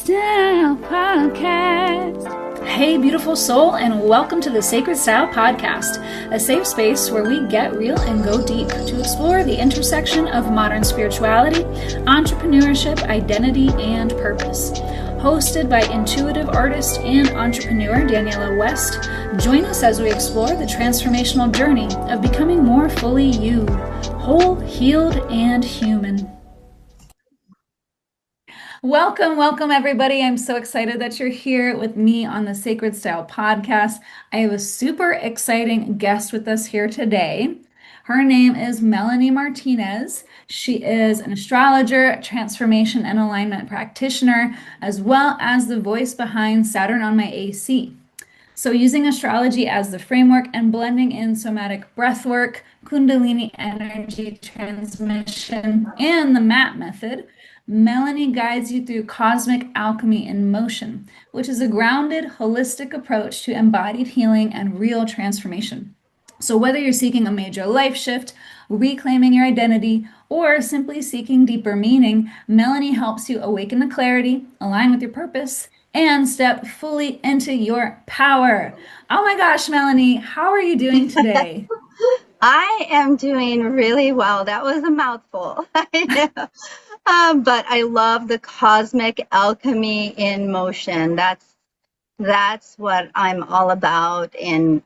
Style Podcast. Hey, beautiful soul, and welcome to the Sacred Style Podcast, a safe space where we get real and go deep to explore the intersection of modern spirituality, entrepreneurship, identity, and purpose. Hosted by intuitive artist and entrepreneur Daniela West, join us as we explore the transformational journey of becoming more fully you, whole, healed, and human. Welcome, everybody. I'm so excited that you're here with me on the Sacred Style Podcast. I have a super exciting guest with us here today. Her name is Melanie Martines. She is an astrologer, transformation and alignment practitioner, as well as the voice behind Saturn on my AC. So using astrology as the framework and blending in somatic breathwork, Kundalini energy transmission, and the MAP method, Melanie guides you through cosmic alchemy in motion, which is a grounded, holistic approach to embodied healing and real transformation. So whether you're seeking a major life shift, reclaiming your identity, or simply seeking deeper meaning, Melanie helps you awaken to clarity, align with your purpose, and step fully into your power. Oh my gosh, Melanie, how are you doing today? I am doing really well. That was a mouthful. But I love the cosmic alchemy in motion. That's what I'm all about in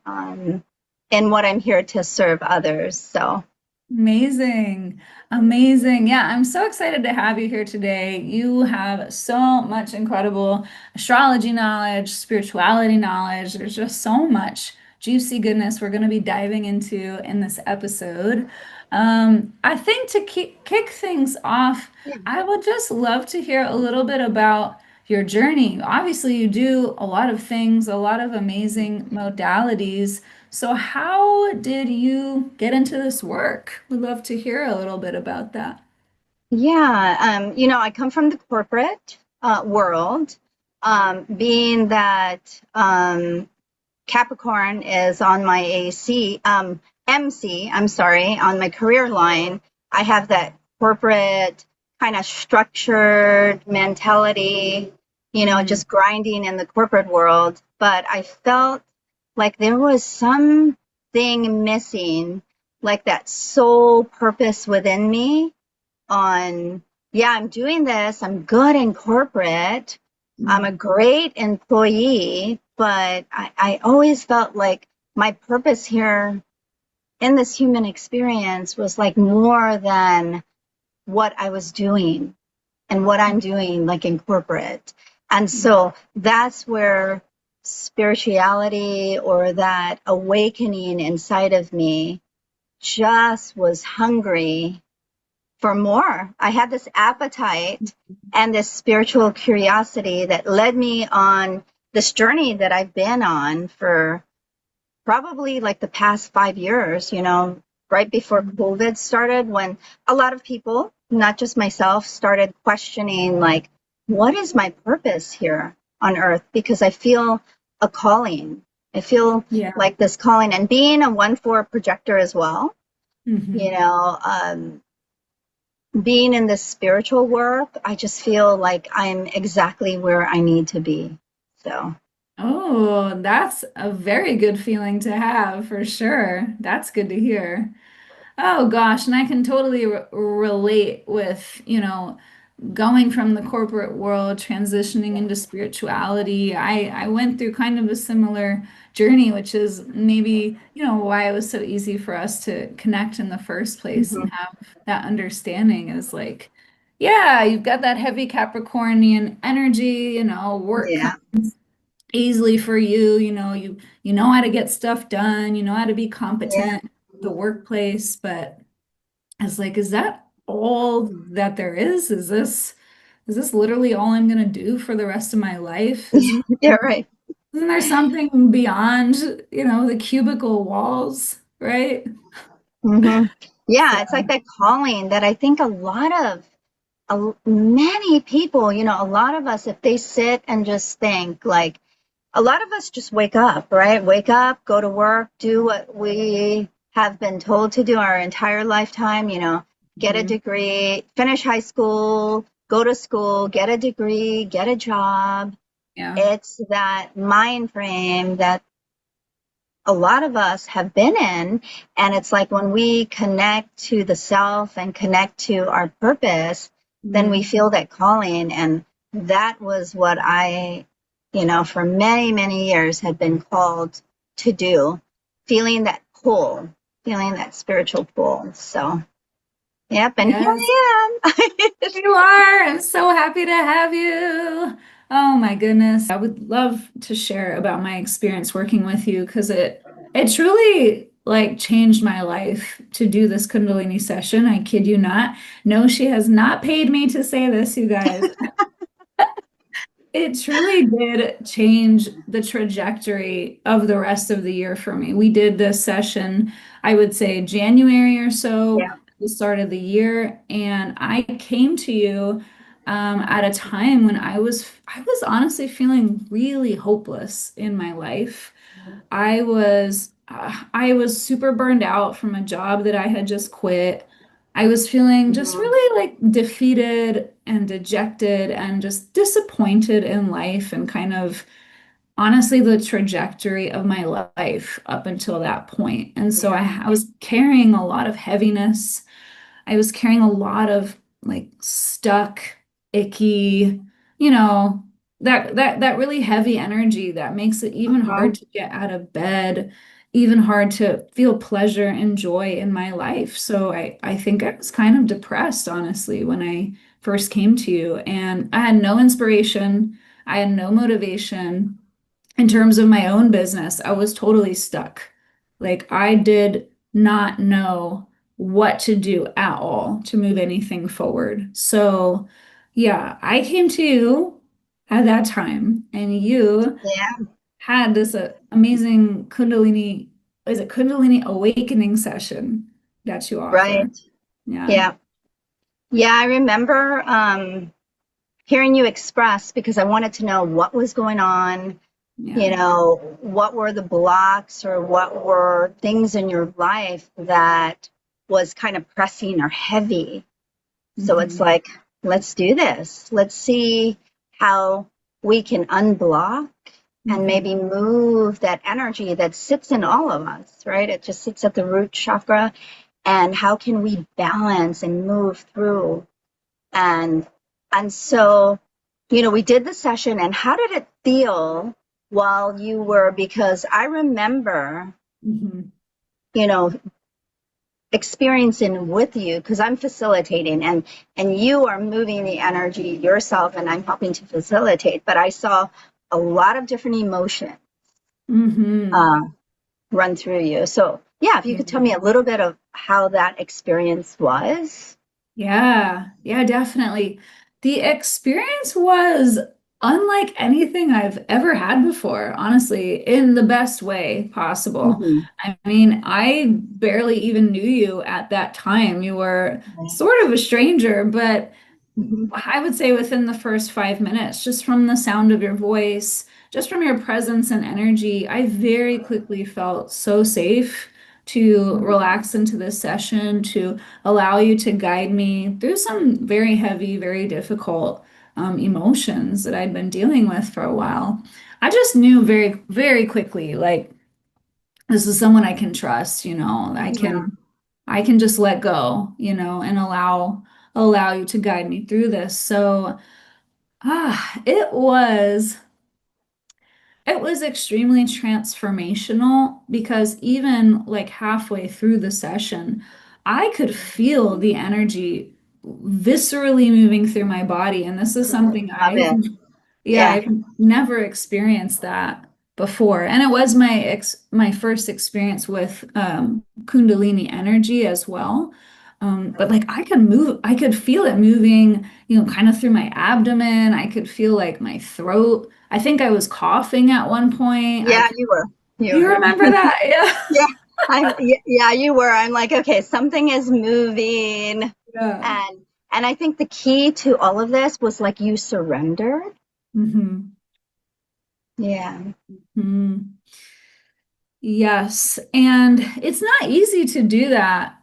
what I'm here to serve others. So Amazing. Yeah, I'm so excited to have you here today. You have so much incredible astrology knowledge, spirituality knowledge. There's just so much juicy goodness we're going to be diving into in this episode. I think to kick things off, I would just love to hear a little bit about your journey. Obviously, you do a lot of things, a lot of amazing modalities. So how did you get into this work? We'd love to hear a little bit about that. yeah, I come from the corporate world, being that Capricorn is on my MC, I'm sorry, on my career line. I have that corporate kind of structured mentality, just grinding in the corporate world. But I felt like there was something missing, like that soul purpose within me I'm doing this. I'm good in corporate. I'm a great employee, but I always felt like my purpose here in this human experience was like more than what I was doing and what I'm doing like in corporate. And so that's where spirituality or that awakening inside of me just was hungry for more. I had this appetite and this spiritual curiosity that led me on this journey that I've been on for probably like the past 5 years, right before COVID started, when a lot of people, not just myself, started questioning like, what is my purpose here on earth? Because I feel a calling. I feel like this calling, and being a 1/4 projector as well, being in this spiritual work, I just feel like I'm exactly where I need to be. So. Oh, that's a very good feeling to have for sure. That's good to hear. Oh gosh, and I can totally relate with, going from the corporate world, transitioning into spirituality. I went through kind of a similar journey, which is maybe, why it was so easy for us to connect in the first place and have that understanding is like, yeah, you've got that heavy Capricornian energy, work Yeah. comes easily for you, you know how to get stuff done, you know how to be Yeah. competent in the workplace, but it's like, is that all that there is? Is this literally all I'm gonna do for the rest of my life? Yeah, right. Isn't there something beyond, the cubicle walls, right? Mm-hmm. So, Yeah, it's like that calling that I think many people, a lot of us, if they sit and just think, like, a lot of us just wake up, right? Wake up, go to work, do what we have been told to do our entire lifetime, get a degree, finish high school, go to school, get a degree, get a job. Yeah. It's that mind frame that a lot of us have been in. And it's like when we connect to the self and connect to our purpose, then we Mm. feel that calling. And that was what I, for many, many years had been called to do, feeling that pull, feeling that spiritual pull. So, yep. And here Yes. I am. You are. I'm so happy to have you. Oh my goodness. I would love to share about my experience working with you because it truly like changed my life to do this Kundalini session. I kid you not. No, she has not paid me to say this, you guys. It truly did change the trajectory of the rest of the year for me. We did this session, I would say January or so, Yeah. the start of the year, and I came to you at a time when I was honestly feeling really hopeless in my life. I was super burned out from a job that I had just quit. I was feeling just Mhm. really like defeated and dejected and just disappointed in life and kind of honestly the trajectory of my life up until that point. And so Yeah. I was carrying a lot of heaviness. I was carrying a lot of like stuck, icky, you know, that really heavy energy that makes it even hard Mhm. to get out of bed, even hard to feel pleasure and joy in my life. So I think I was kind of depressed, honestly, when I first came to you, and I had no inspiration, I had no motivation in terms of my own business. I was totally stuck. Like I did not know what to do at all to move anything forward. So, yeah, I came to you at that time, and you Yeah. had this amazing Kundalini, is it Kundalini awakening session that you offer? Right. Yeah, Yeah. Yeah. I remember hearing you express because I wanted to know what was going on, yeah. what were the blocks or what were things in your life that was kind of pressing or heavy. So it's Hmm. like, let's do this. Let's see how we can unblock and Hmm. maybe move that energy that sits in all of us, right? It just sits at the root chakra. And how can we balance and move through? And so, we did the session, and how did it feel while you were, because I remember, Hmm. you know, experiencing with you because I'm facilitating and you are moving the energy yourself and I'm helping to facilitate, but I saw a lot of different emotions Hmm. uh, run through you. So yeah, if you could tell me a little bit of how that experience was. Yeah, yeah, definitely. The experience was unlike anything I've ever had before, honestly, in the best way possible. Mm-hmm. I mean, I barely even knew you at that time. You were sort of a stranger, but Mm-hmm. I would say within the first 5 minutes, just from the sound of your voice, just from your presence and energy, I very quickly felt so safe to relax into this session, to allow you to guide me through some very heavy, very difficult emotions that I'd been dealing with for a while. I just knew very, very quickly, like, this is someone I can trust, Yeah. I can just let go, and allow you to guide me through this. So, it was extremely transformational because even like halfway through the session, I could feel the energy viscerally moving through my body. And this is something Love it. yeah, Yeah. I've never experienced that before. And it was my first experience with Kundalini energy as well. But like I could feel it moving, kind of through my abdomen. I could feel like my throat. I think I was coughing at one point. Yeah, you were. Do You you were. remember that? Yeah. Yeah. Yeah, you were. I'm like, okay, something is moving. Yeah. And I think the key to all of this was like you surrendered. Hmm. Yeah. Hmm. Yes, and it's not easy to do that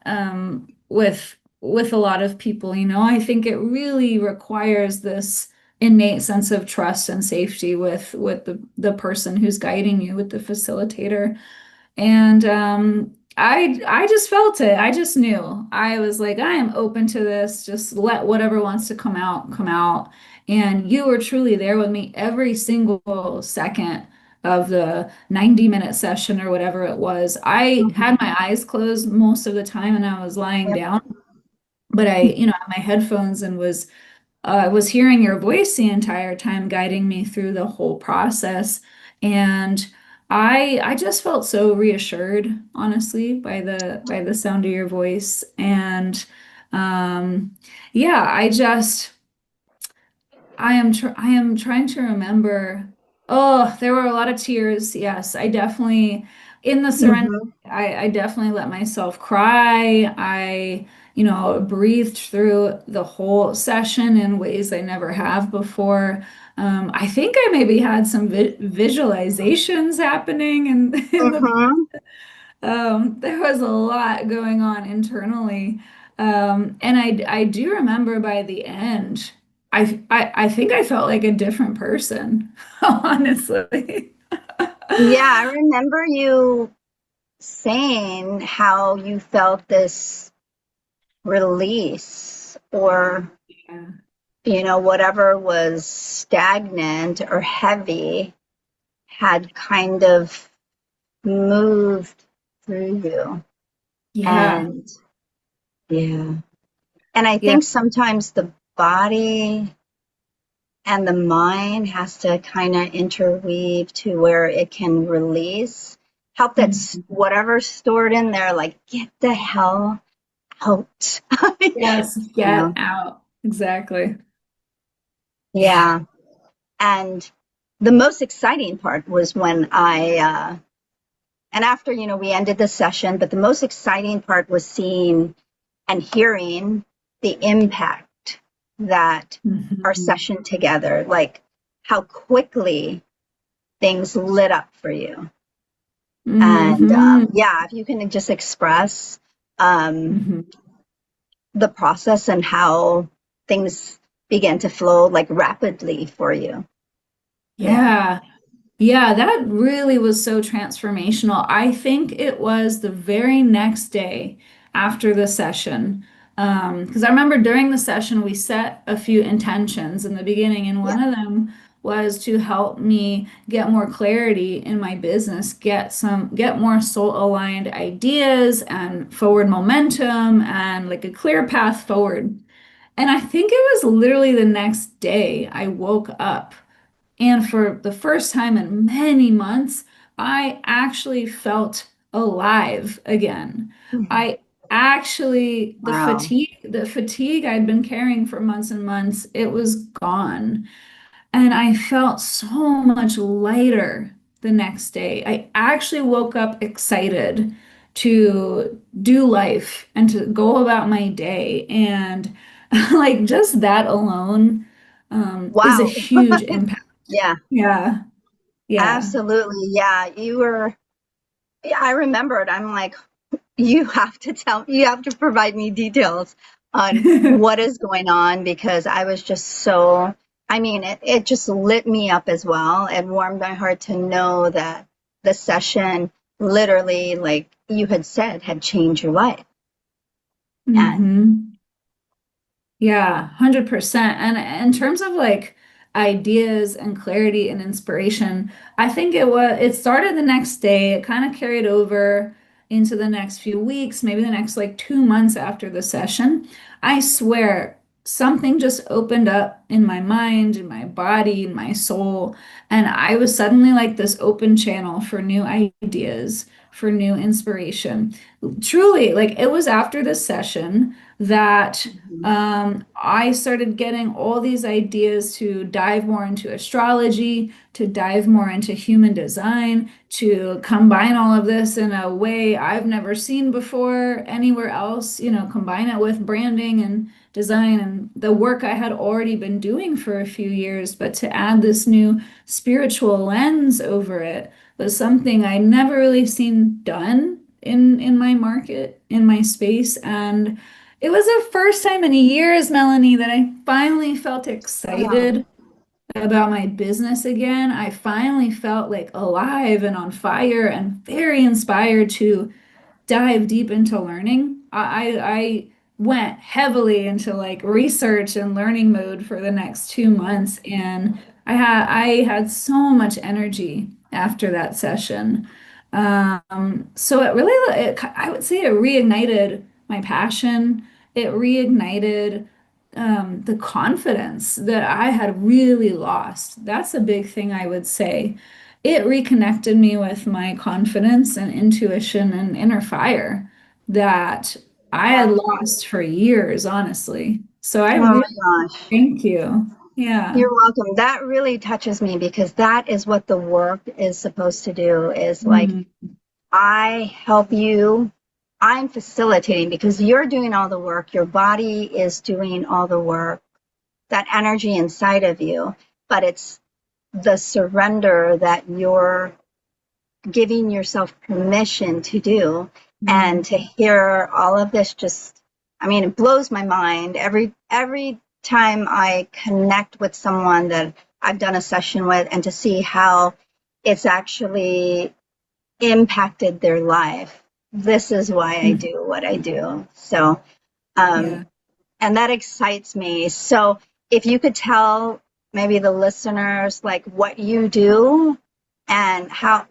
with with a lot of people, I think it really requires this innate sense of trust and safety with the person who's guiding you, with the facilitator. And I just felt it. I just knew. I was like, I am open to this. Just let whatever wants to come out, come out. And you were truly there with me every single second of the 90-minute session or whatever it was. I Mhm. had my eyes closed most of the time and I was lying Yep. down, but had my headphones and was hearing your voice the entire time, guiding me through the whole process. And I just felt so reassured, honestly, by the sound of your voice. And um, yeah, I am trying to remember. Oh, there were a lot of tears. Yes, I definitely in the surrender, Mhm. I definitely let myself cry. I breathed through the whole session in ways I never have before. I think I maybe had some visualizations happening in the Mhm. there was a lot going on internally. And I do remember by the end, I think I felt like a different person, honestly. Yeah, I remember you saying how you felt this release, or Yeah. whatever was stagnant or heavy had kind of moved through you. Yeah. And yeah. And I Yeah. think sometimes the body and the mind has to kind of interweave to where it can release, help that Mhm. whatever's stored in there, like get the hell out. Yes, you get know? out. Exactly. Yeah. Yeah. And the most exciting part was when and after, we ended the session, but the most exciting part was seeing and hearing the impact that our Mhm. session together, like how quickly things lit up for you. And Mhm. yeah, if you can just express um, Mhm. the process and how things began to flow like rapidly for you. Yeah. Yeah. Yeah, that really was so transformational. I think it was the very next day after the session. Because I remember during the session, we set a few intentions in the beginning, and Yeah. one of them was to help me get more clarity in my business, get more soul aligned ideas and forward momentum and like a clear path forward. And I think it was literally the next day I woke up. And for the first time in many months, I actually felt alive again. I actually, Wow. the fatigue I'd been carrying for months and months, it was gone. And I felt so much lighter the next day. I actually woke up excited to do life and to go about my day. And like just that alone, is a Wow. huge impact. Yeah, Yeah, yeah. absolutely. Yeah, you were, yeah, I remembered. I'm like, you have to provide me details on what is going on, because I was just so, I mean, it just lit me up as well. It warmed my heart to know that the session literally, like you had said, had changed your life. And hmm Yeah, 100%. And in terms of like ideas and clarity and inspiration, I think it started the next day. It kind of carried over into the next few weeks, maybe the next like 2 months after the session. I swear something just opened up in my mind, in my body, in my soul, and I was suddenly like this open channel for new ideas, for new inspiration. Truly, like it was after this session that mhm. I started getting all these ideas to dive more into astrology, to dive more into human design, to combine all of this in a way I've never seen before anywhere else, combine it with branding and design and the work I had already been doing for a few years, but to add this new spiritual lens over it was something I never really seen done in my market, in my space. And It was the first time in years, Melanie, that I finally felt Wow. excited about my business again. I finally felt like alive and on fire and very inspired to dive deep into learning. I went heavily into like research and learning mode for the next 2 months, and I had so much energy after that session. So it really, I would say it reignited my passion. It reignited the confidence that I had really lost. That's a big thing I would say. It reconnected me with my confidence and intuition and inner fire that I had Yeah. lost for years, honestly. So I Oh really my gosh. thank you. Yeah. You're welcome. That really touches me because that is what the work is supposed to do is like Mm, I help you. I'm facilitating because you're doing all the work. Your body is doing all the work, that energy inside of you, but it's the surrender that you're giving yourself permission to do. mm, And to hear all of this just, I mean, it blows my mind every time I connect with someone that I've done a session with and to see how it's actually impacted their life. This is why I mm. do what I do. So, um, Yeah. and that excites me. So, if you could tell maybe the listeners like what you do and how,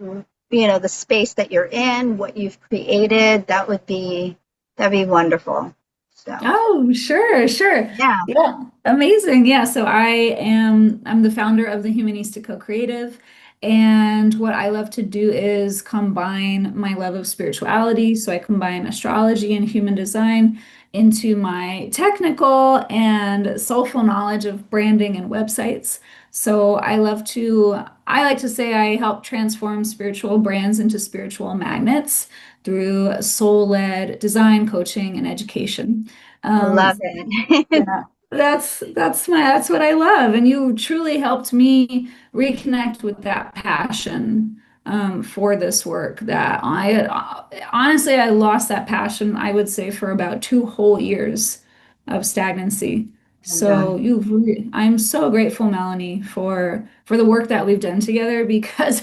the space that you're in, what you've created, that'd be wonderful. So, Oh, sure, sure. yeah, Yeah, amazing. Yeah, so I'm the founder of the Humanistic Co-Creative, and what I love to do is combine my love of spirituality. So I combine astrology and human design into my technical and soulful knowledge of branding and websites. So I like to say I help transform spiritual brands into spiritual magnets through soul-led design, coaching, and education. I Um, love it. yeah, that's what I love, and you truly helped me reconnect with that passion for this work. That I honestly I lost that passion. I would say for about 2 whole years of stagnancy. Oh my God. So I'm so grateful, Melanie, for the work that we've done together because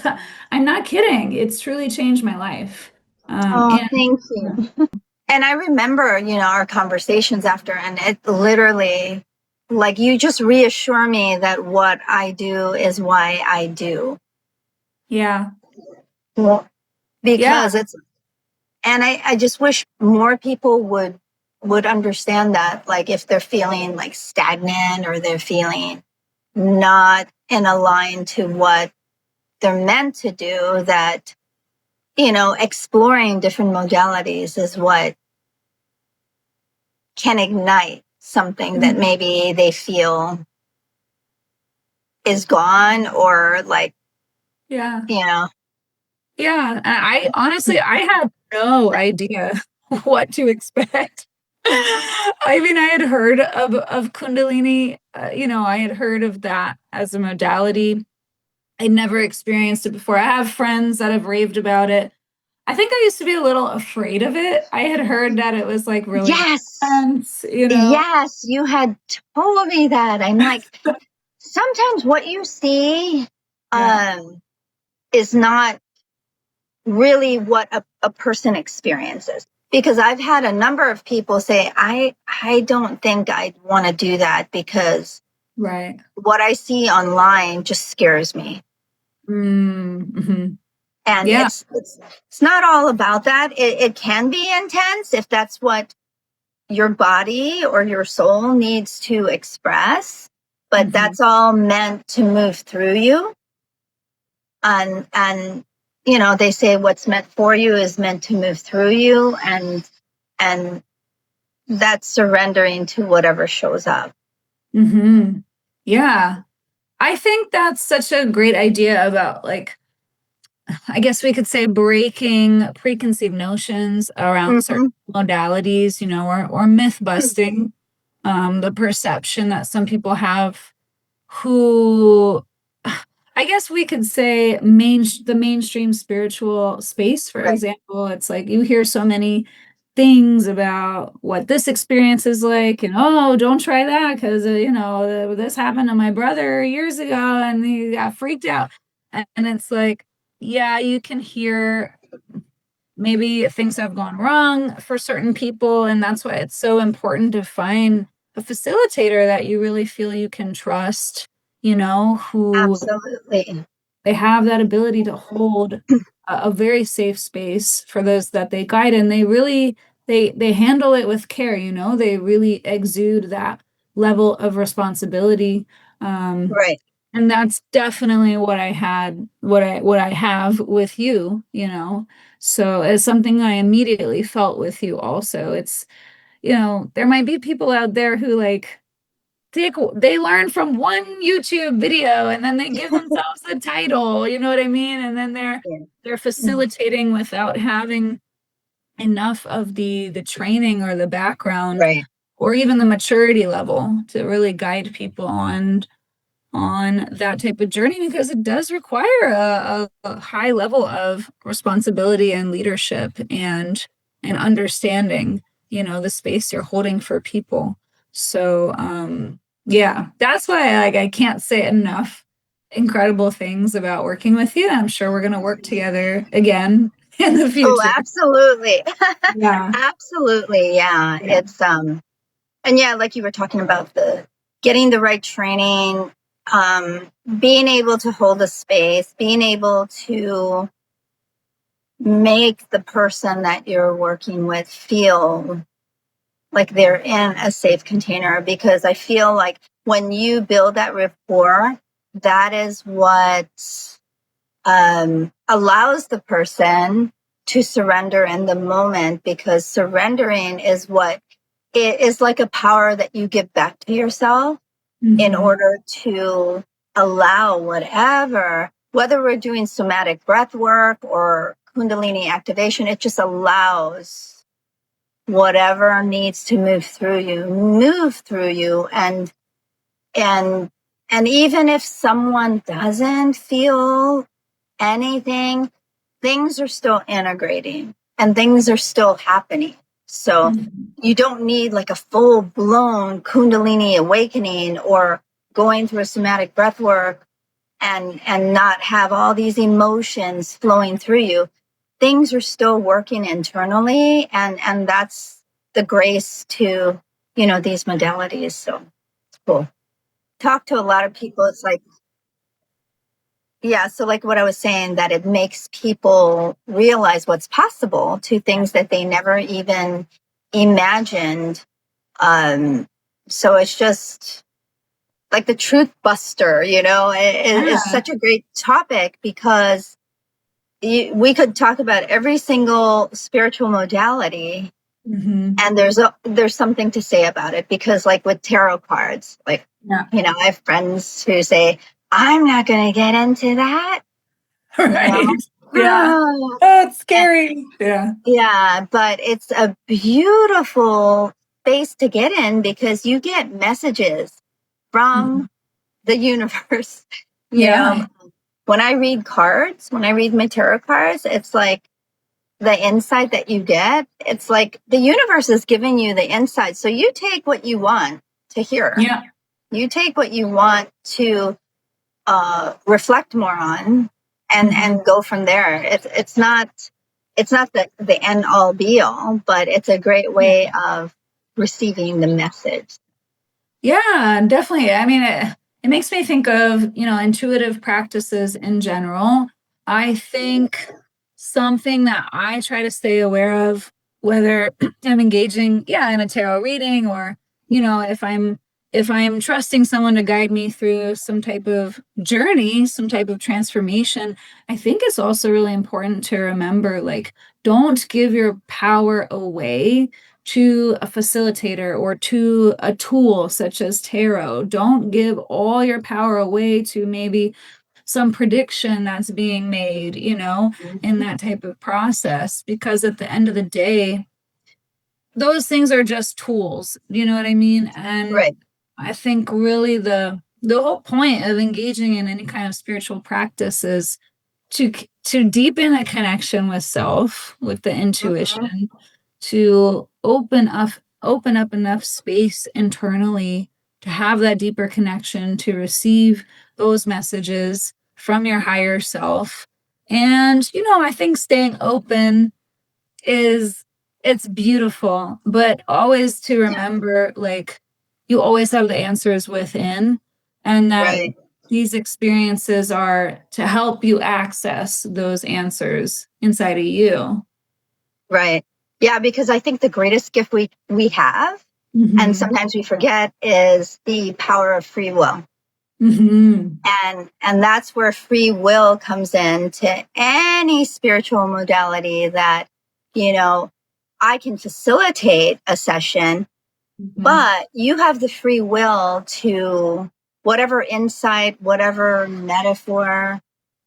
I'm not kidding. It's truly changed my life. Oh, And thank you. And I remember, our conversations after, and it literally, like, you just reassure me that what I do is why I do. yeah, Well, yeah. because and I just wish more people would understand that, like, if they're feeling like stagnant or they're feeling not in a line to what they're meant to do, that, exploring different modalities is what can ignite something that maybe they feel is gone or like, Yeah. you know, Yeah. And I honestly, I had no idea what to expect. I mean, I had heard of Kundalini, I had heard of that as a modality. I'd never experienced it before. I have friends that have raved about it. I think I used to be a little afraid of it. I had heard that it was like really yes, intense. yes, you had told me that. I'm like, sometimes what you see Yeah. um, is not really what a person experiences. Because I've had a number of people say, I don't think I'd want to do that because Right. what I see online just scares me. Mm-hmm. And Yeah. it's not all about that. It can be intense if that's what your body or your soul needs to express, but Hmm. that's all meant to move through you. And they say what's meant for you is meant to move through you, and that's surrendering to whatever shows up. Hmm. Yeah. I think that's such a great idea about like I guess we could say breaking preconceived notions around certain Mm-hmm. modalities, or myth busting, the perception that some people have who I guess we could say the mainstream spiritual space, for Right. example, it's like you hear so many things about what this experience is like, and oh, don't try that because this happened to my brother years ago and he got freaked out. And it's like, yeah, you can hear maybe things have gone wrong for certain people, and that's why it's so important to find a facilitator that you really feel you can trust, who Absolutely. they have that ability to hold a very safe space for those that they guide, and they really they handle it with care. They really exude that level of responsibility. um, Right. and that's definitely what I had, what I have with you. So it's something I immediately felt with you also. It's, there might be people out there who like they learn from one YouTube video and then they give themselves a title, you know what I mean? And then they're Yeah. they're facilitating without having enough of the training or the background Right. or even the maturity level to really guide people on that type of journey, because it does require a high level of responsibility and leadership and understanding, the space you're holding for people. So yeah, that's why I can't say enough incredible things about working with you. I'm sure we're going to work together again in the Oh, future. absolutely. Yeah. Absolutely. Yeah. Yeah. And yeah, like you were talking about the getting the right training, being able to hold a space, being able to make the person that you're working with feel like they're in a safe container. Because I feel like when you build that rapport, that is what allows the person to surrender in the moment, because surrendering is what it is, like a power that you give back to yourself in Hmm. order to allow whatever, whether we're doing somatic breath work or Kundalini activation, it just allows whatever needs to move through you. And and even if someone doesn't feel anything, things are still integrating and things are still happening. So you don't need like a full blown Kundalini awakening or going through a somatic breath work and not have all these emotions flowing through you. Things are still working internally, and that's the grace to, these modalities. So it's cool. Talk to a lot of people. It's like, yeah, so like what I was saying, that it makes people realize what's possible to things that they never even imagined. Um, so it's just like the truth buster, is Yeah. such a great topic, because we could talk about every single spiritual modality, Hmm. and there's something to say about it. Because like with tarot cards, like, Yeah. I have friends who say, I'm not going to get into that, you know. Right. Yeah. Oh, it's scary. Yeah. Yeah, but it's a beautiful space to get in, because you get messages Mhm. from the universe. You know, Yeah. when I read cards, when I read my tarot cards, it's like the insight that you get, it's like the universe is giving you the insight. So you take what you want to hear, Yeah. you take what you want to reflect more on, Mhm. and go from there. It's not the end all be all, but it's a great Yeah. way of receiving the message. Yeah, definitely. I mean, it makes me think of, intuitive practices in general. I think something that I try to stay aware of, whether I'm engaging, yeah, in a tarot reading or, if I'm trusting someone to guide me through some type of journey, some type of transformation, I think it's also really important to remember, like, don't give your power away to a facilitator or to a tool such as tarot. Don't give all your power away to maybe some prediction that's being made, in that type of process, because at the end of the day, those things are just tools. You know what I mean? And Right. I think really the whole point of engaging in any kind of spiritual practice is to deepen a connection with self, with the Mhm. intuition, to open up enough space internally to have that deeper connection, to receive those messages from your higher self. And, I think staying open it's beautiful, but always to remember, like, you always have the answers within, and that Right. these experiences are to help you access those answers inside of you. Right. Yeah, because I think the greatest gift we have, and sometimes we forget, is the power of free will. And that's where free will comes in to any spiritual modality that, I can facilitate a session, but you have the free will to whatever insight, whatever metaphor,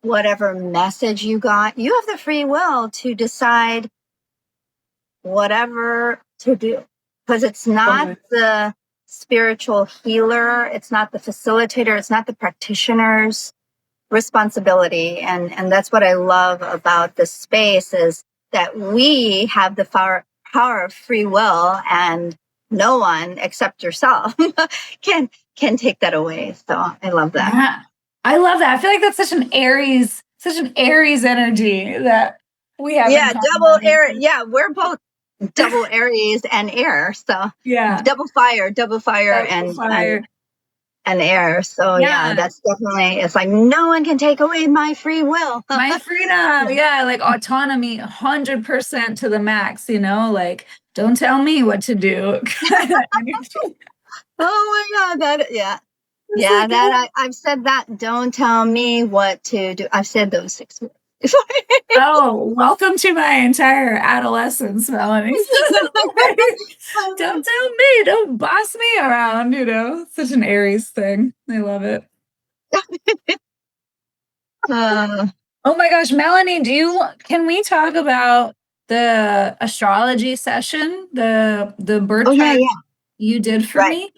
whatever message you got, you have the free will to decide whatever to do, because it's not the spiritual healer, it's not the facilitator, it's not the practitioner's responsibility. And that's what I love about this space, is that we have the power of free will, and no one except yourself can take that away. So I love that. Yeah, I love that. I feel like that's such an Aries energy that we have. Yeah, double air. Yeah, we're both double Aries and air. So yeah, double fire and air. So yeah, that's definitely, it's like no one can take away my free will. My freedom. Yeah, like autonomy 100% to the max, like, don't tell me what to do. Oh my God, I've said that. Don't tell me what to do. I've said those 6 words. Oh, welcome to my entire adolescence, Melanie. Don't tell me, don't boss me around, such an Aries thing. I love it. Oh my gosh, Melanie, can we talk about the astrology session, the birth chart you did for me?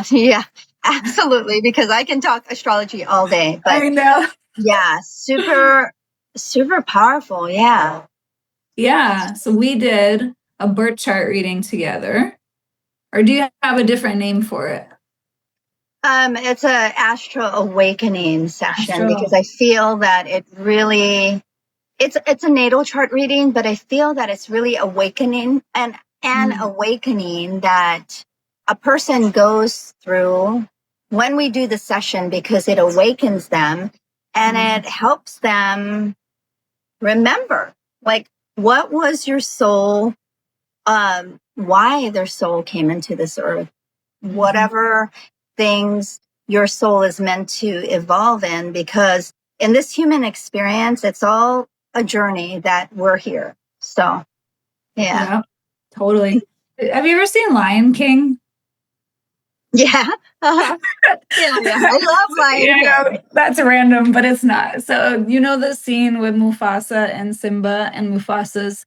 Yeah, absolutely. Because I can talk astrology all day, but I know. Yeah, super, super powerful. Yeah. Yeah. So we did a birth chart reading together. Or do you have a different name for it? It's a Astro awakening session, because I feel that it really, it's a natal chart reading, but I feel that it's really awakening, and awakening that a person goes through when we do the session, because it awakens them and it helps them remember, like, what was your soul, why their soul came into this earth, whatever things your soul is meant to evolve in, because in this human experience, it's all a journey that we're here. So, yeah, totally. Have you ever seen Lion King? Yeah. Yeah. I love Lion King. That's random, but it's not. So, the scene with Mufasa and Simba, and Mufasa's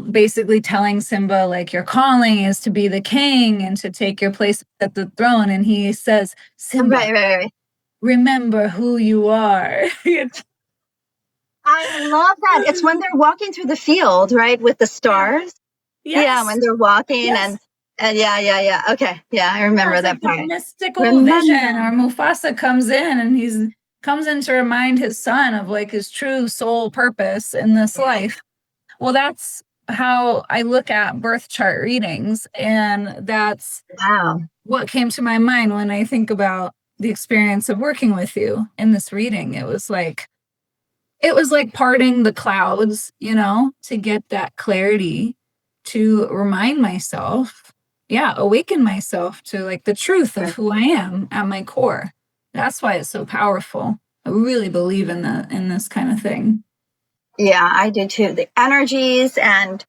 basically telling Simba, like, your calling is to be the king and to take your place at the throne. And he says, Simba, right. Remember who you are. I love that. It's when they're walking through the field, right, with the stars. Yes. Yeah, when they're walking, and yeah. Okay, yeah, I remember that part. The mystical vision, or Mufasa comes in, and comes in to remind his son of, like, his true soul purpose in this life. Well, that's how I look at birth chart readings, and that's what came to my mind when I think about the experience of working with you in this reading. It was like parting the clouds, to get that clarity, to remind myself, awaken myself to, like, the truth of who I am at my core. That's why it's so powerful. I really believe in this kind of thing. Yeah, I do too. The energies and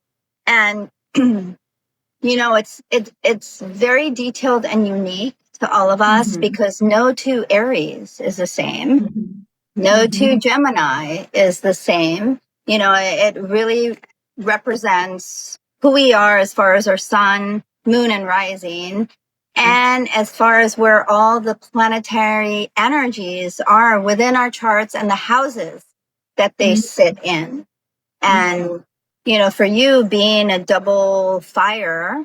it's very detailed and unique to all of us, because no two Aries is the same. No two Gemini is the same. It really represents who we are as far as our sun, moon, and rising, and as far as where all the planetary energies are within our charts and the houses that they sit in. And for you being a double fire,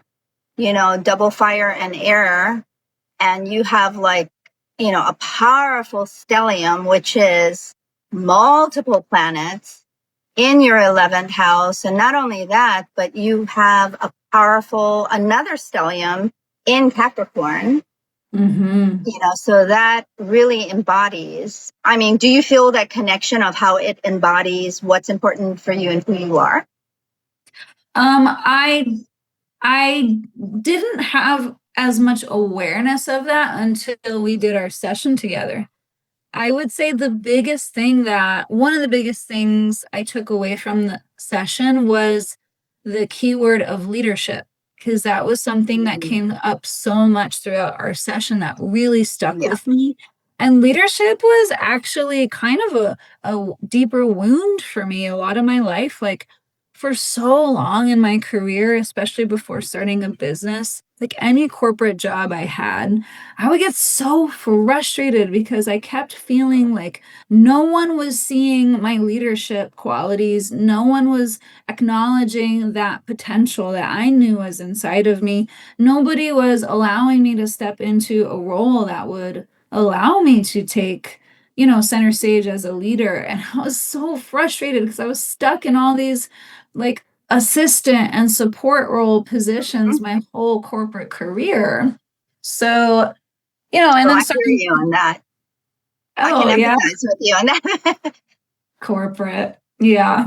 double fire and air, and you have like, a powerful stellium, which is multiple planets in your 11th house. And not only that, but you have a powerful another stellium in Capricorn. Mm-hmm. So that really embodies, I mean, do you feel that connection of how it embodies what's important for you and who you are? I didn't have as much awareness of that until we did our session together. I would say one of the biggest things I took away from the session was the keyword of leadership, because that was something that came up so much throughout our session that really stuck Yeah. with me. And leadership was actually kind of a deeper wound for me a lot of my life. Like for so long in my career, especially before starting a business, like any corporate job I had, I would get so frustrated because I kept feeling like no one was seeing my leadership qualities. No one was acknowledging that potential that I knew was inside of me. Nobody was allowing me to step into a role that would allow me to take, center stage as a leader. And I was so frustrated because I was stuck in all these like assistant and support role positions Mhm. my whole corporate career. So, and So then I hear starting, you on that. I can oh, yeah, empathize with you on that. corporate. Yeah.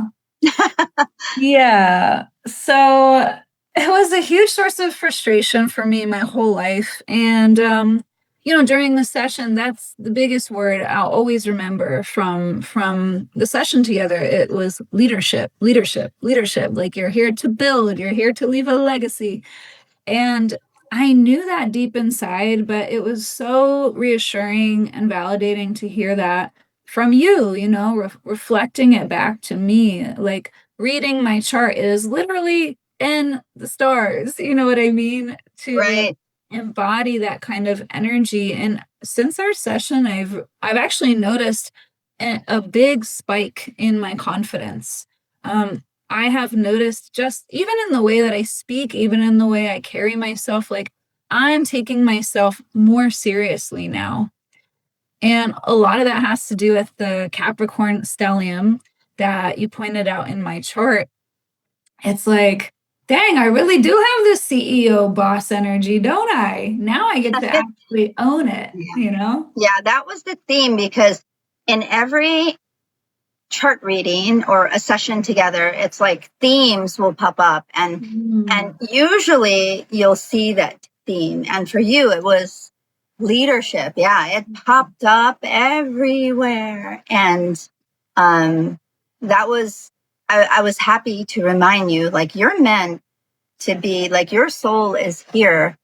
Yeah. So it was a huge source of frustration for me my whole life. And, during the session, that's the biggest word I'll always remember from the session together. It was leadership, leadership, leadership. Like you're here to build, you're here to leave a legacy. And I knew that deep inside, but it was so reassuring and validating to hear that from you, reflecting it back to me. Like reading my chart is literally in the stars, you know what I mean? To Right. embody that kind of energy. And since our session, I've actually noticed a big spike in my confidence. I have noticed just even in the way that I speak, even in the way I carry myself, like I'm taking myself more seriously now. And a lot of that has to do with the Capricorn stellium that you pointed out in my chart. It's like, dang, I really do have this CEO boss energy, don't I? Now I get to actually own it, Yeah. you know? Yeah, that was the theme because in every chart reading or a session together, it's like themes will pop up and Mm. usually you'll see that theme. And for you, it was leadership. Yeah, it popped up everywhere. And that was, I was happy to remind you, like, you're meant to be, like, your soul is here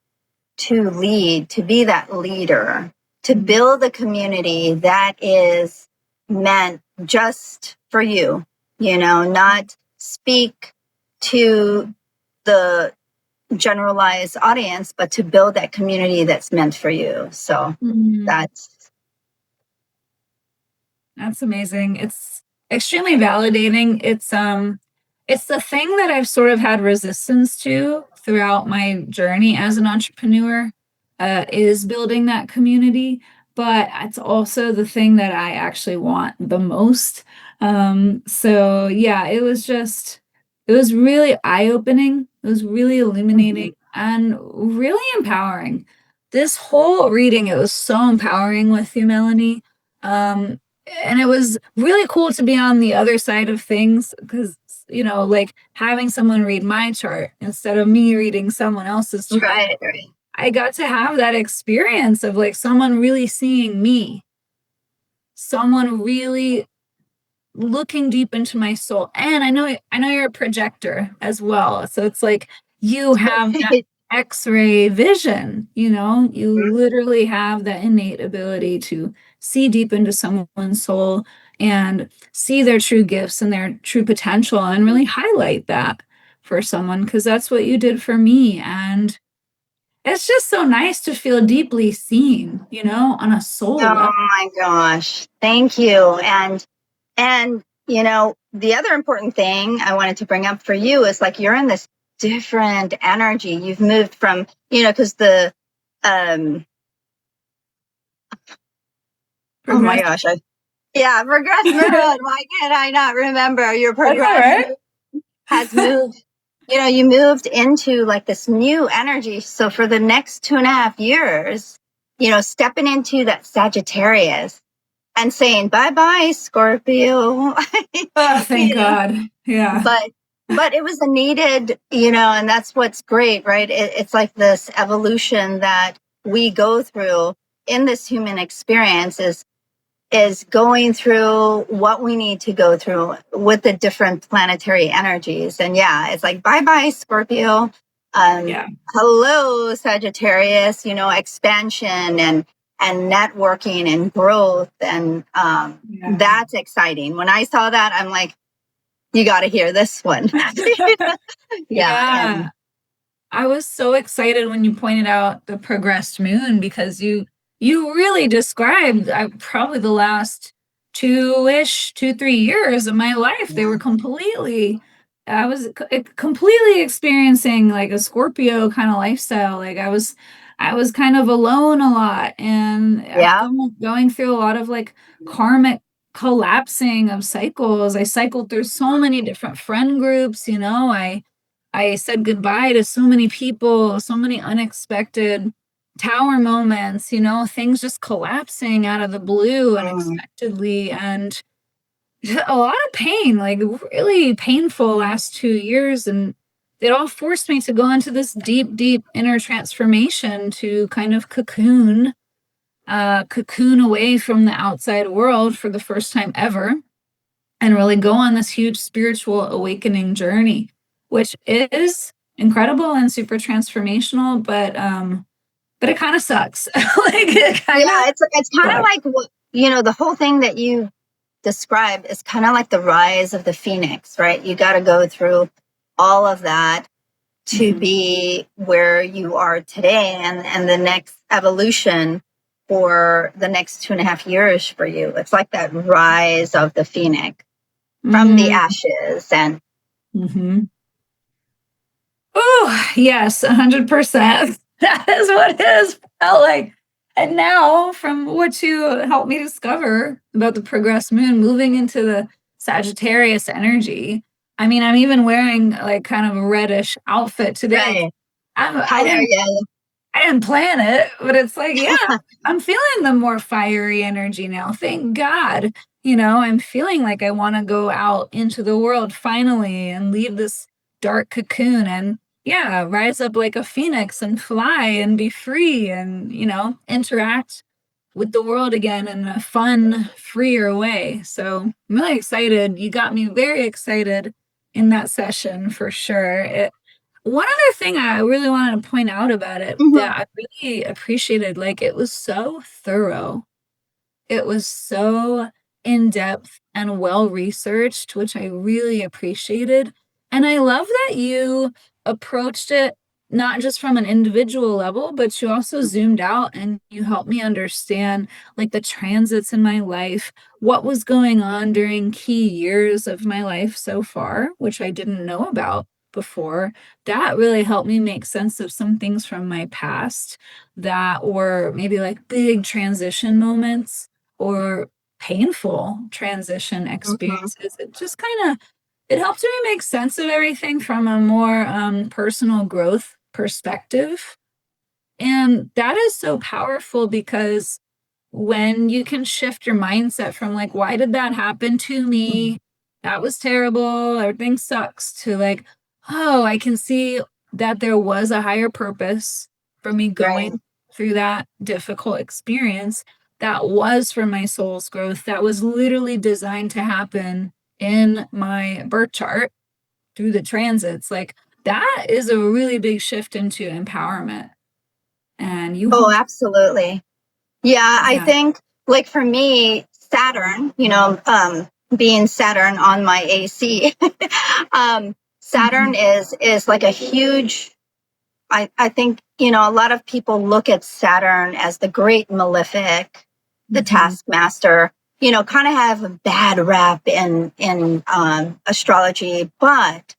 to lead, to be that leader, to build a community that is meant just for you, not speak to the generalized audience, but to build that community that's meant for you. So Mm. that's That's amazing. It's extremely validating. It's the thing that I've sort of had resistance to throughout my journey as an entrepreneur, is building that community, but it's also the thing that I actually want the most. So yeah, it was really eye-opening. It was really illuminating and really empowering. This whole reading, it was so empowering with you, Melanie. Um, and it was really cool to be on the other side of things because, like having someone read my chart instead of me reading someone else's chart. right, right. I got to have that experience of like someone really seeing me, someone really looking deep into my soul. And I know you're a projector as well. So it's like you have that X-ray vision, you literally have that innate ability to see deep into someone's soul and see their true gifts and their true potential and really highlight that for someone because that's what you did for me. And it's just so nice to feel deeply seen, on a soul Oh level. my gosh. Thank you. And the other important thing I wanted to bring up for you is like you're in this different energy. You've moved from, because the oh my gosh, progress moon. Why can I not remember your progress right. has moved? You moved into like this new energy. So for the next 2.5 years, stepping into that Sagittarius and saying bye-bye, Scorpio. Oh, thank God. Yeah. But it was a needed, and that's what's great, right? It's like this evolution that we go through in this human experience is going through what we need to go through with the different planetary energies. And it's like, bye-bye, Scorpio. Hello, Sagittarius, expansion and networking and growth. And that's exciting. When I saw that, I'm like, you got to hear this one. Yeah. I was so excited when you pointed out the progressed moon because you really described probably the last 3 years of my life. They were I was completely experiencing like a Scorpio kind of lifestyle. Like I was kind of alone a lot and going through a lot of like karmic collapsing of cycles. I cycled through so many different friend groups, I said goodbye to so many people, so many unexpected tower moments, things just collapsing out of the blue unexpectedly, and a lot of pain, like really painful last 2 years. And it all forced me to go into this deep, deep inner transformation to kind of cocoon away from the outside world for the first time ever and really go on this huge spiritual awakening journey, which is incredible and super transformational, but it kind of sucks. It's kind of like what the whole thing that you described is kind of like the rise of the phoenix, right? You got to go through all of that to be where you are today, and the next evolution for the next 2.5 years for you. It's like that rise of the phoenix from the ashes. And oh yes, 100%. That is what it has felt like. And now, from what you helped me discover about the progressed moon moving into the Sagittarius energy, I mean, I'm even wearing like kind of a reddish outfit today. Right. I didn't plan it, but it's like, I'm feeling the more fiery energy now. Thank God. I'm feeling like I want to go out into the world finally and leave this dark cocoon and rise up like a phoenix and fly and be free and, interact with the world again in a fun, freer way. So I'm really excited. You got me very excited in that session for sure. One other thing I really wanted to point out about it that I really appreciated, like it was so thorough. It was so in depth and well researched, which I really appreciated. And I love that you approached it not just from an individual level, but you also zoomed out and you helped me understand like the transits in my life, what was going on during key years of my life so far, which I didn't know about before. That really helped me make sense of some things from my past that were maybe like big transition moments or painful transition experiences. It just kind of it helps me make sense of everything from a more personal growth perspective. And that is so powerful because when you can shift your mindset from like, why did that happen to me? That was terrible. Everything sucks to like, oh, I can see that there was a higher purpose for me going through that difficult experience. That was for my soul's growth. That was literally designed to happen in my birth chart through the transits. Like that is a really big shift into empowerment. And absolutely. I think like for me, Saturn, being Saturn on my AC, Saturn is like a huge, I think, a lot of people look at Saturn as the great malefic, the taskmaster. kind of have a bad rap in astrology, but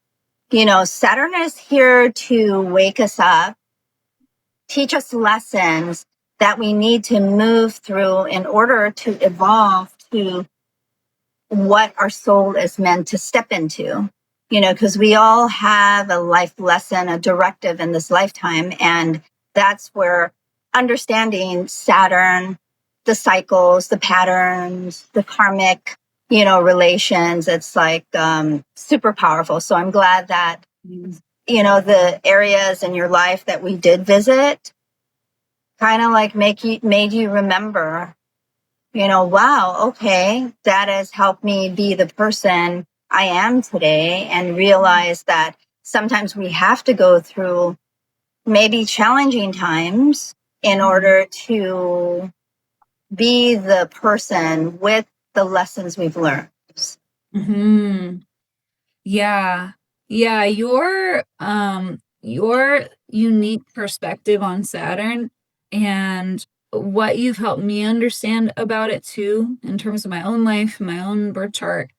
Saturn is here to wake us up, teach us lessons that we need to move through in order to evolve to what our soul is meant to step into. Because we all have a life lesson, a directive in this lifetime. And that's where understanding Saturn, the cycles, the patterns, the karmic, relations, it's like super powerful. So I'm glad that, the areas in your life that we did visit kind of like made you remember, wow, okay, that has helped me be the person I am today, and realize that sometimes we have to go through maybe challenging times in order to be the person with the lessons we've learned. Mm-hmm. Yeah. Yeah, your unique perspective on Saturn and what you've helped me understand about it too, in terms of my own life, my own birth chart.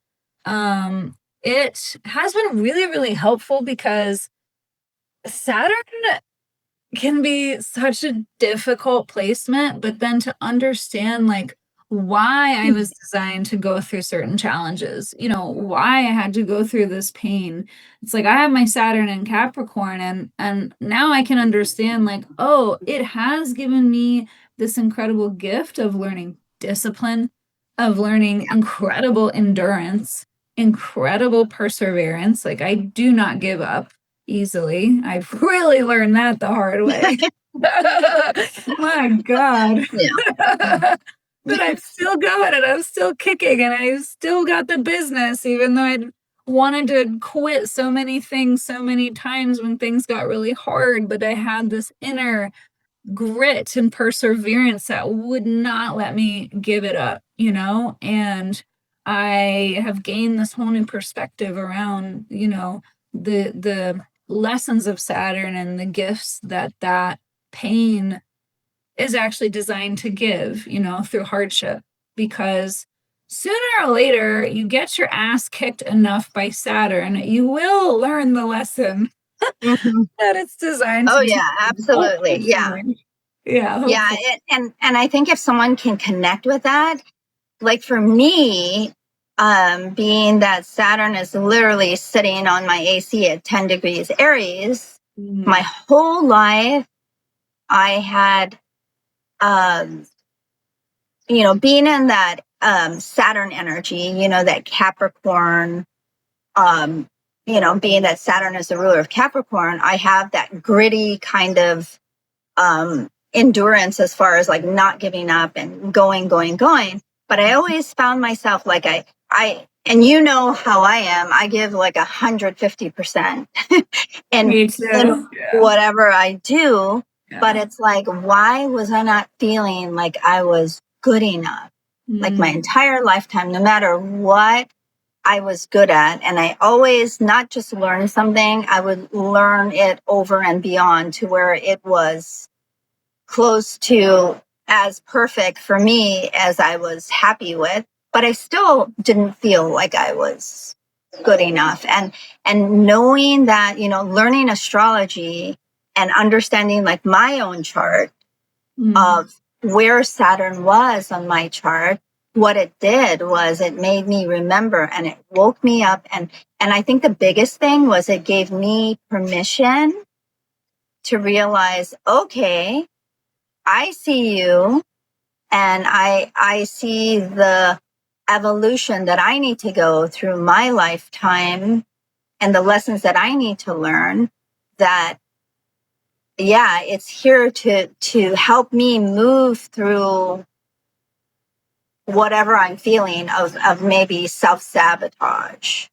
It has been really, really helpful because Saturn can be such a difficult placement, but then to understand like why I was designed to go through certain challenges, why I had to go through this pain. It's like I have my Saturn in Capricorn, and now I can understand like, oh, it has given me this incredible gift of learning discipline, of learning incredible endurance, incredible perseverance. Like I do not give up easily. I've really learned that the hard way. My God. Yeah. But I'm still going and I'm still kicking and I've still got the business, even though I'd wanted to quit so many things so many times when things got really hard. But I had this inner grit and perseverance that would not let me give it up, and I have gained this whole new perspective around, the lessons of Saturn and the gifts that pain is actually designed to give, through hardship. Because sooner or later, you get your ass kicked enough by Saturn, you will learn the lesson Mm-hmm. that it's designed Oh to yeah, teach. absolutely. Yeah. Yeah, Yeah. hopefully. And I think if someone can connect with that, like for me, being that Saturn is literally sitting on my AC at 10 degrees Aries, my whole life I had, being in that Saturn energy, that Capricorn, being that Saturn is the ruler of Capricorn, I have that gritty kind of endurance as far as like not giving up and going. But I always found myself like and how I am, I give like 150% in Me too. Yeah. whatever I do. Yeah. But it's like, why was I not feeling like I was good enough? Like my entire lifetime, no matter what I was good at. And I always not just learn something, I would learn it over and beyond to where it was close to as perfect for me as I was happy with, but I still didn't feel like I was good enough. And knowing that, learning astrology and understanding like my own chart of where Saturn was on my chart, what it did was it made me remember and it woke me up. And I think the biggest thing was it gave me permission to realize, okay, I see you, and I see the evolution that I need to go through my lifetime and the lessons that I need to learn, that it's here to help me move through whatever I'm feeling of maybe self-sabotage,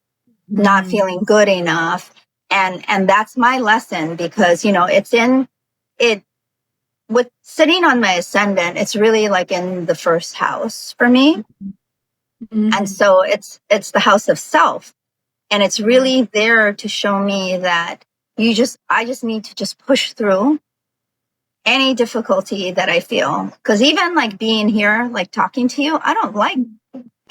not feeling good enough. And that's my lesson, because it's in it. With sitting on my ascendant, it's really like in the first house for me. And so it's the house of self. And it's really there to show me that I just need to just push through any difficulty that I feel. Because even like being here, like talking to you, I don't like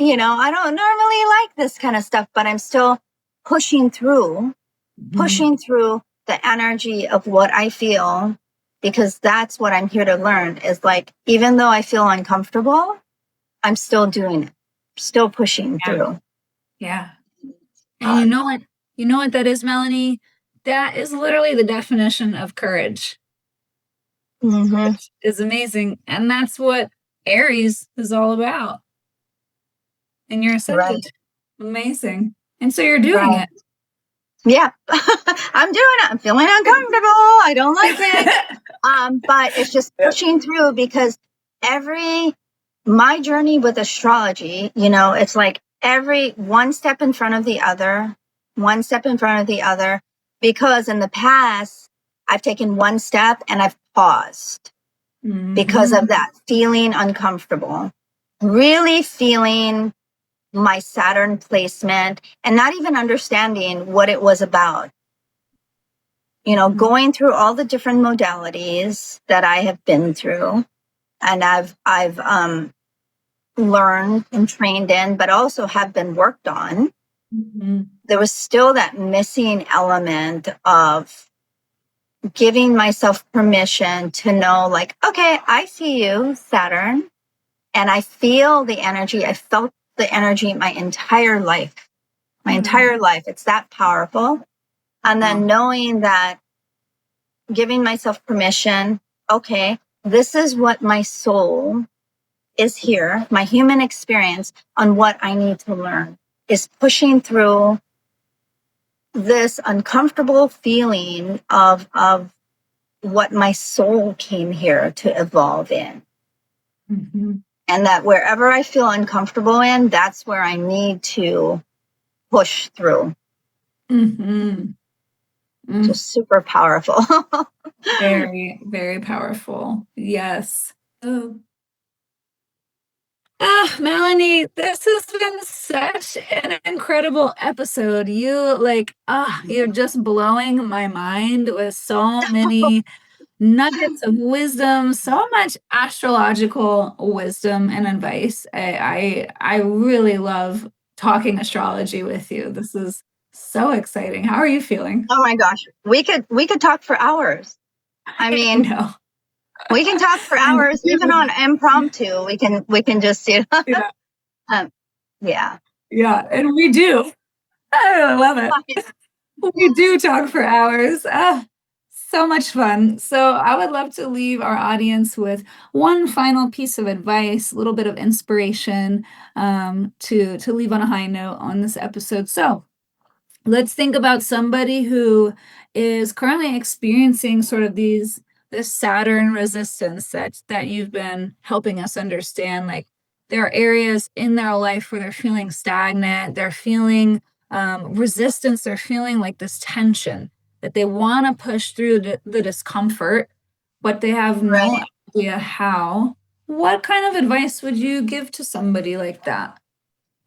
I don't normally like this kind of stuff, but I'm still pushing through the energy of what I feel, because that's what I'm here to learn, is like, even though I feel uncomfortable, I'm still doing it, still pushing through. Yeah. And you know what that is, Melanie? That is literally the definition of courage. Mm-hmm. Which is amazing. And that's what Aries is all about. And you're ascendant. Right. Amazing. And so you're doing Right. it. Yeah. I'm doing it. I'm feeling uncomfortable. I don't like it. But it's just pushing through, because my journey with astrology, it's like every one step in front of the other, one step in front of the other, because in the past, I've taken one step and I've paused because of that feeling uncomfortable, really feeling my Saturn placement and not even understanding what it was about. Going through all the different modalities that I have been through, and I've learned and trained in, but also have been worked on. There was still that missing element of giving myself permission to know, like, okay, I see you, Saturn, and I feel the energy. I felt the energy my entire life. It's that powerful. And then knowing that, giving myself permission, okay, this is what my soul is here, my human experience on what I need to learn, is pushing through this uncomfortable feeling of what my soul came here to evolve in. And that wherever I feel uncomfortable in, that's where I need to push through. Just super powerful. Very, very powerful. Yes. Oh. Melanie, this has been such an incredible episode. You're just blowing my mind with so many nuggets of wisdom, so much astrological wisdom and advice. I really love talking astrology with you. This is so exciting. How are you feeling? Oh my gosh, we could talk for hours. I mean, know. We can talk for hours, even on impromptu. We can just Yeah. Yeah. Yeah, and we do. I love it. We do talk for hours. So much fun. So I would love to leave our audience with one final piece of advice, a little bit of inspiration, to leave on a high note on this episode. So let's think about somebody who is currently experiencing sort of this Saturn resistance that you've been helping us understand. Like, there are areas in their life where they're feeling stagnant, they're feeling resistance, they're feeling like this tension that they want to push through the discomfort, but they have no idea how. What kind of advice would you give to somebody like that?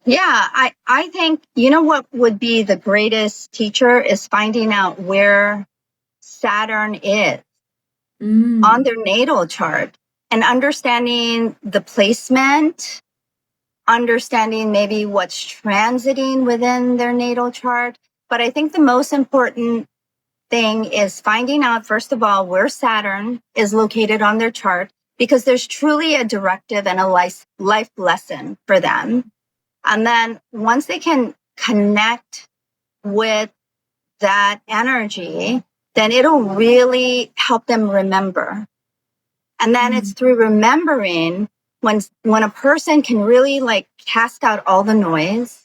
Yeah, I think, what would be the greatest teacher is finding out where Saturn is on their natal chart, and understanding the placement, understanding maybe what's transiting within their natal chart. But I think the most important thing is finding out, first of all, where Saturn is located on their chart, because there's truly a directive and a life lesson for them. And then once they can connect with that energy, then it'll really help them remember. And then it's through remembering, when a person can really like cast out all the noise,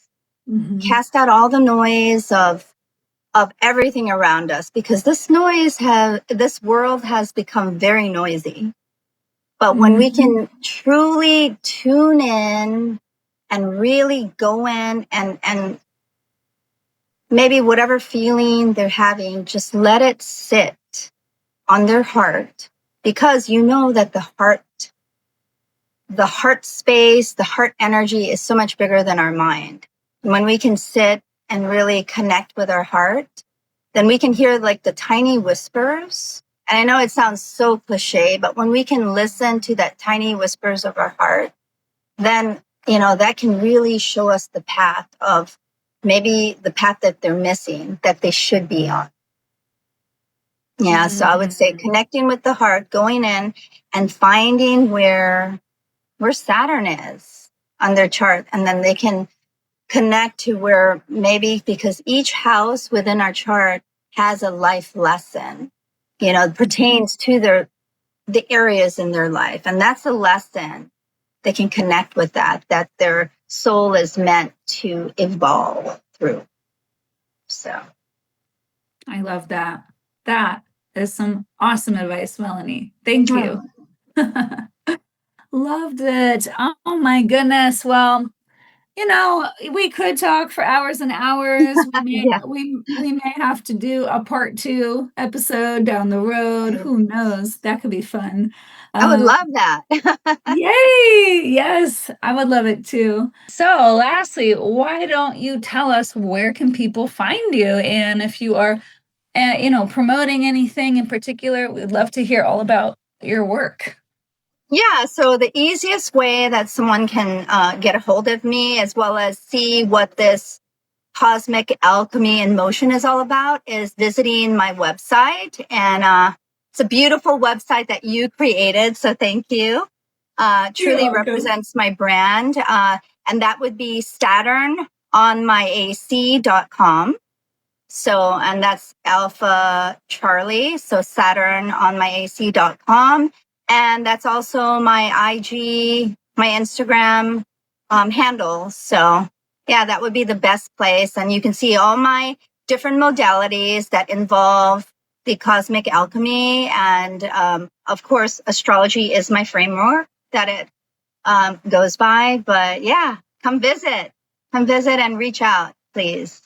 cast out all the noise of everything around us, because this world has become very noisy. But when we can truly tune in and really go in, and maybe whatever feeling they're having, just let it sit on their heart, because that the heart space, the heart energy is so much bigger than our mind. When we can sit and really connect with our heart, then we can hear like the tiny whispers. And I know it sounds so cliche, but when we can listen to that tiny whispers of our heart, then that can really show us the path of maybe the path that they're missing, that they should be on. Yeah, so I would say connecting with the heart, going in and finding where Saturn is on their chart, and then they can connect to where maybe, because each house within our chart has a life lesson, pertains to the areas in their life, and that's a lesson. They can connect with that their soul is meant to evolve through. So I love that. That is some awesome advice, Melanie. Thank you. Loved it. Oh my goodness. Well, we could talk for hours and hours. We may have to do a part 2 episode down the road. Who knows? That could be fun. I would love that. Yay! Yes, I would love it too. So lastly, why don't you tell us where can people find you? And if you are, promoting anything in particular, we'd love to hear all about your work. Yeah, so the easiest way that someone can get a hold of me, as well as see what this cosmic alchemy in motion is all about, is visiting my website. And it's a beautiful website that you created, so thank you. Truly represents my brand. And that would be SaturnOnMyAC.com. So, and that's Alpha Charlie. So SaturnOnMyAC.com. And that's also my IG, my Instagram handle. So yeah, that would be the best place. And you can see all my different modalities that involve the cosmic alchemy. And of course, astrology is my framework that it goes by. But yeah, come visit and reach out, please.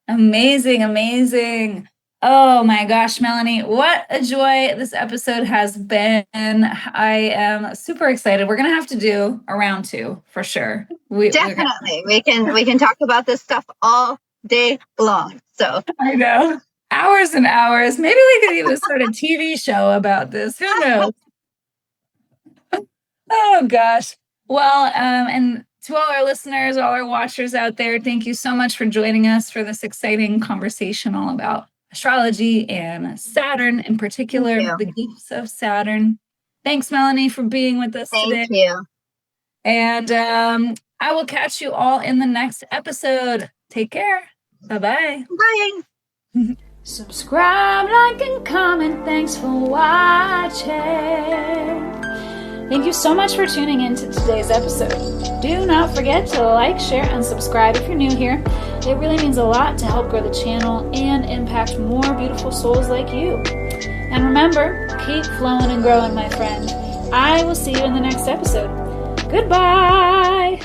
Amazing. Oh my gosh, Melanie, what a joy this episode has been. I am super excited. We're going to have to do a round 2 for sure. Definitely. We can talk about this stuff all day long. So I know. Hours and hours. Maybe we could even start a TV show about this. Who knows? Oh gosh. Well, and to all our listeners, all our watchers out there, thank you so much for joining us for this exciting conversation all about astrology and Saturn in particular, the gifts of Saturn. Thanks, Melanie, for being with us today. Thank you. And I will catch you all in the next episode. Take care. Bye-bye. Bye. Subscribe, like, and comment. Thanks for watching. Thank you so much for tuning in to today's episode. Do not forget to like, share, and subscribe if you're new here. It really means a lot to help grow the channel and impact more beautiful souls like you. And remember, keep flowing and growing, my friend. I will see you in the next episode. Goodbye!